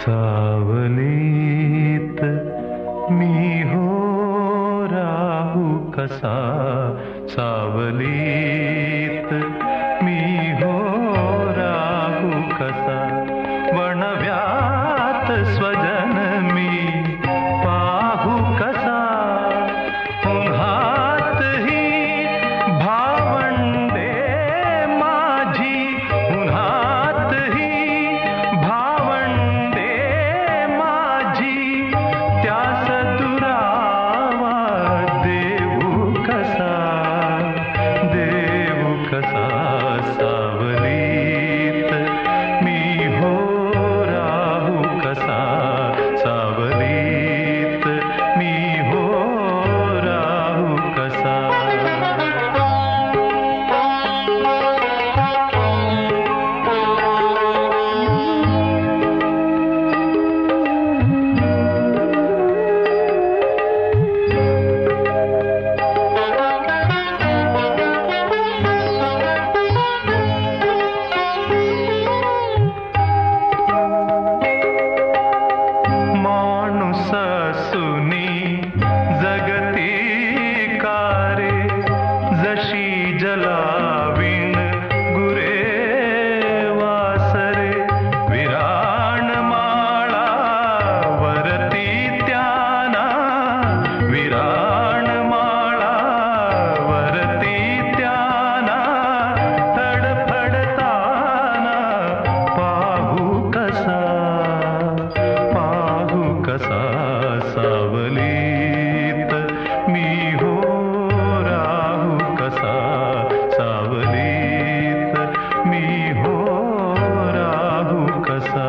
सावलीत मी हो राहू कसा, सावलीत मी हो राहू कसा, वणव्यात स्वजन मी पाहू कसा, उन्हात ही भावंडे माझी, उन्हात ही भावंडे माझी, त्यास दुरावा देऊ कसा, देऊ कसा, सावलीत मी हो राहू कसा, सावलीत मी हो राहू कसा. सुनी जगती कारे, जशी जलाविण गुरे वासरे, विराण माळा वरती त्याना, विराण माळा वरती त्याना, तडफडताना पाहू कसा, पाहू कसा, सावलीत मी हो राहू कसा, सावलीत मी हो राहू कसा.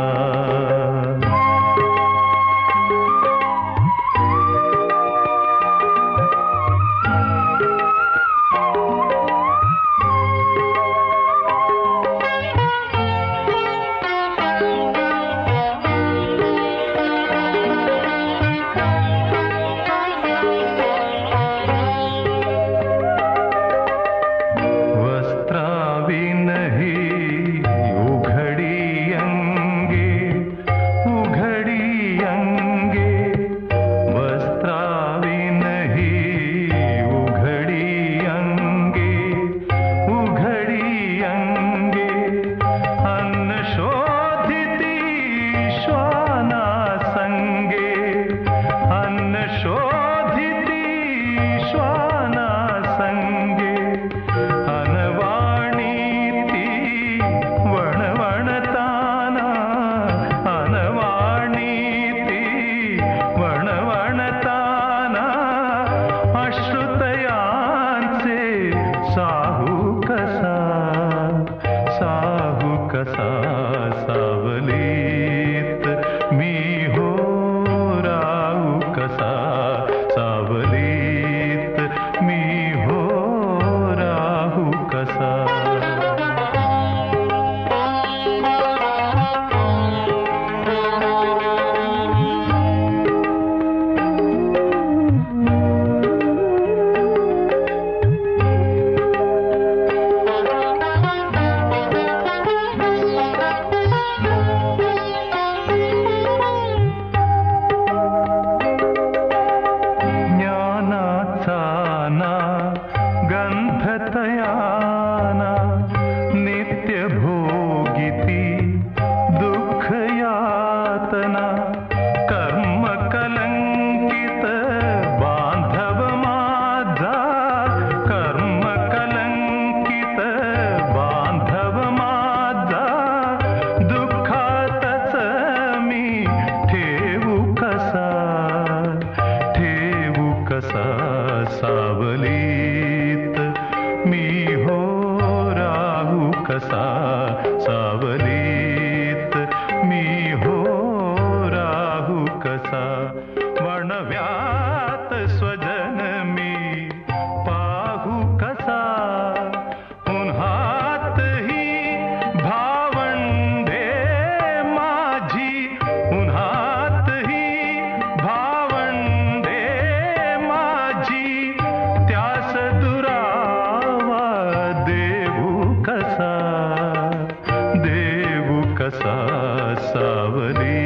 साहू कसा, सावलीत मी हो राहू कसा, सावलीत मी हो राहू कसा. गंधतयाना नित्य भोगिती दुःख यातना, कर्म कलंकित बांधव माझा, कर्म कलंकित बांधव माझा, दुःखातच मी ठेवू कसा, ठेवू कसा, सावलीत मी हो राहू कसा, सावलीत मी हो राहू कसा, वणव्यात स्वजन मी पाहू कसा, उन्हात ही भावंडे माझी, उन्हात ही भावंडे माझी, त्यास दुरावा देऊ कसा, देऊ कसा, सावली